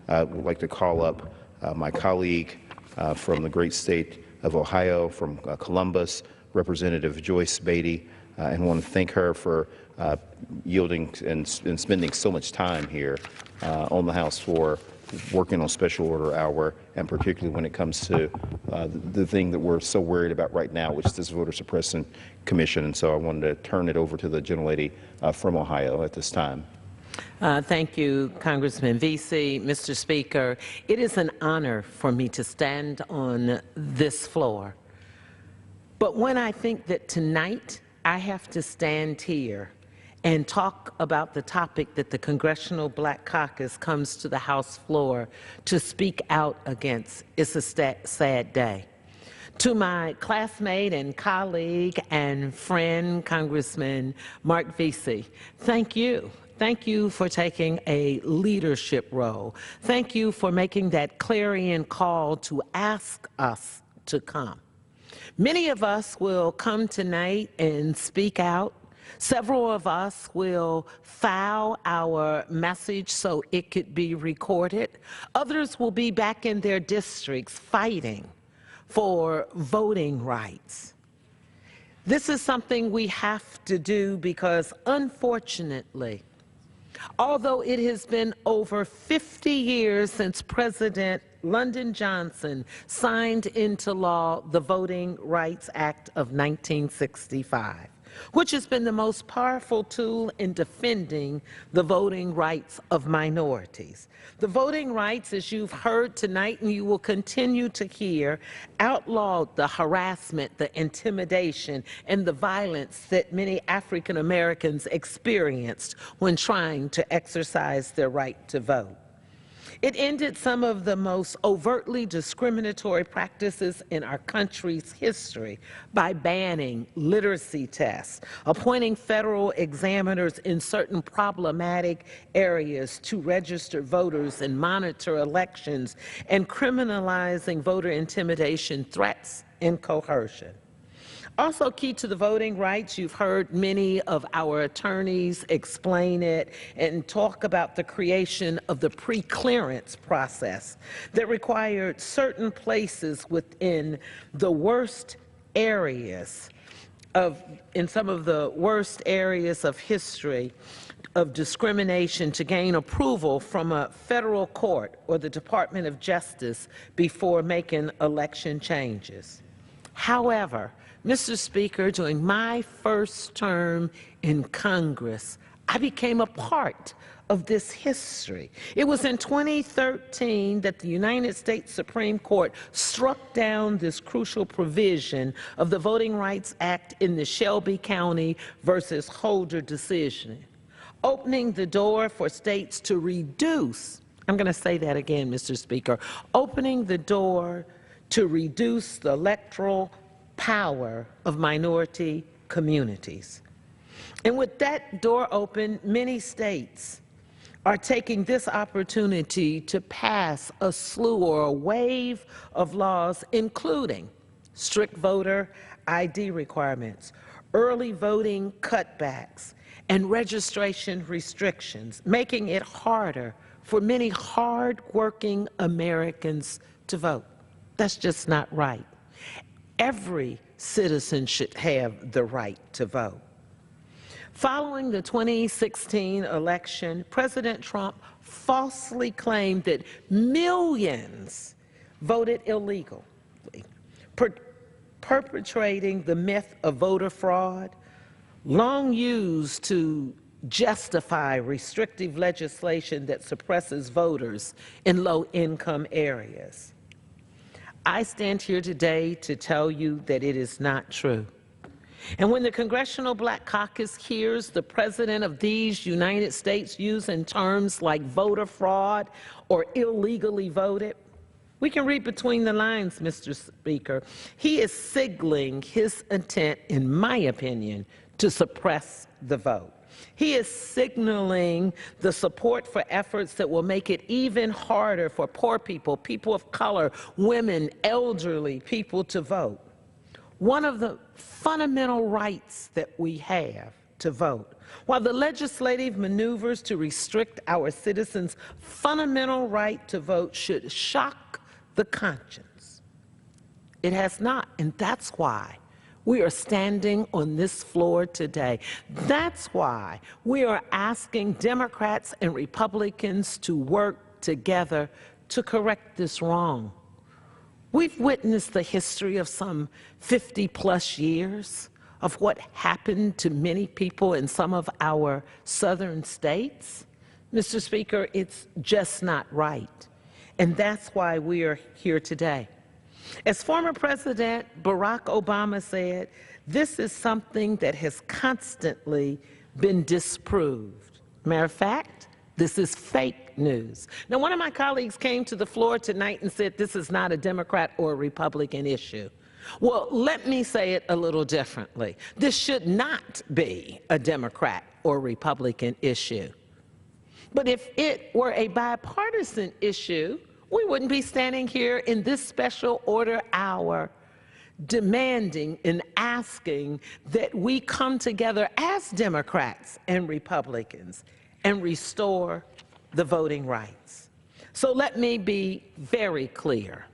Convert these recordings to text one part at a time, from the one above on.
I would like to call up my colleague from the great state of Ohio, from Columbus, Representative Joyce Beatty, and want to thank her for yielding and spending so much time here on the House floor working on special order hour, and particularly when it comes to the thing that we're so worried about right now, which is this voter suppression commission. And so I wanted to turn it over to the gentlelady from Ohio at this time. Thank you, Congressman Beatty. Mr. Speaker, it is an honor for me to stand on this floor. But when I think that tonight I have to stand here and talk about the topic that the Congressional Black Caucus comes to the House floor to speak out against, it's a sad day. To my classmate and colleague and friend, Congressman Mark Beatty, thank you. Thank you for taking a leadership role. Thank you for making that clarion call to ask us to come. Many of us will come tonight and speak out. Several of us will file our message so it could be recorded. Others will be back in their districts fighting for voting rights. This is something we have to do because, unfortunately, although it has been over 50 years since President Lyndon Johnson signed into law the Voting Rights Act of 1965, which has been the most powerful tool in defending the voting rights of minorities. The voting rights, as you've heard tonight and you will continue to hear, outlawed the harassment, the intimidation, and the violence that many African Americans experienced when trying to exercise their right to vote. It ended some of the most overtly discriminatory practices in our country's history by banning literacy tests, appointing federal examiners in certain problematic areas to register voters and monitor elections, and criminalizing voter intimidation, threats, and coercion. Also key to the voting rights, you've heard many of our attorneys explain it and talk about the creation of the pre-clearance process that required certain places within the worst areas in some of the worst areas of history of discrimination to gain approval from a federal court or the Department of Justice before making election changes. However, Mr. Speaker, during my first term in Congress, I became a part of this history. It was in 2013 that the United States Supreme Court struck down this crucial provision of the Voting Rights Act in the Shelby County versus Holder decision, opening the door for states to reduce, I'm going to say that again, Mr. Speaker, opening the door to reduce the electoral power of minority communities. And with that door open, many states are taking this opportunity to pass a slew or a wave of laws, including strict voter ID requirements, early voting cutbacks, and registration restrictions, making it harder for many hard-working Americans to vote. That's just not right. Every citizen should have the right to vote. Following the 2016 election, President Trump falsely claimed that millions voted illegally, perpetrating the myth of voter fraud, long used to justify restrictive legislation that suppresses voters in low-income areas. I stand here today to tell you that it is not true. And when the Congressional Black Caucus hears the President of these United States using terms like voter fraud or illegally voted, we can read between the lines, Mr. Speaker. He is signaling his intent, in my opinion, to suppress the vote. He is signaling the support for efforts that will make it even harder for poor people, people of color, women, elderly people to vote. One of the fundamental rights that we have to vote, while the legislative maneuvers to restrict our citizens' fundamental right to vote should shock the conscience, it has not, and that's why we are standing on this floor today. That's why we are asking Democrats and Republicans to work together to correct this wrong. We've witnessed the history of some 50-plus years of what happened to many people in some of our southern states. Mr. Speaker, it's just not right. And that's why we are here today. As former President Barack Obama said, this is something that has constantly been disproved. Matter of fact, this is fake news. Now, one of my colleagues came to the floor tonight and said this is not a Democrat or a Republican issue. Well, let me say it a little differently. This should not be a Democrat or Republican issue. But if it were a bipartisan issue, we wouldn't be standing here in this special order hour demanding and asking that we come together as Democrats and Republicans and restore the voting rights. So let me be very clear.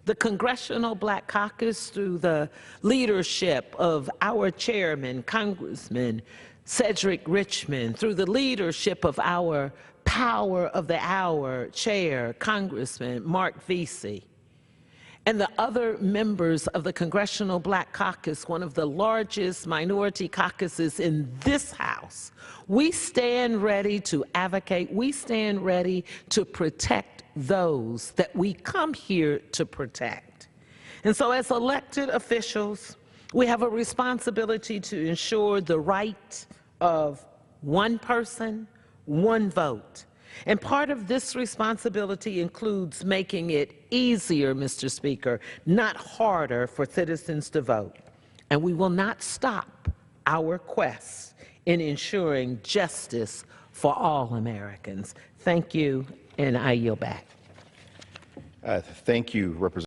The Congressional Black Caucus, through the leadership of our chairman, Congressman Cedric Richmond, through the leadership of our Power of the Hour chair, Congressman Mark Vesey, and the other members of the Congressional Black Caucus, one of the largest minority caucuses in this House, we stand ready to advocate, we stand ready to protect those that we come here to protect. And so as elected officials, we have a responsibility to ensure the right of one person, one vote. And part of this responsibility includes making it easier, Mr. Speaker, not harder for citizens to vote. And we will not stop our quest in ensuring justice for all Americans. Thank you, and I yield back. Thank you, Representative.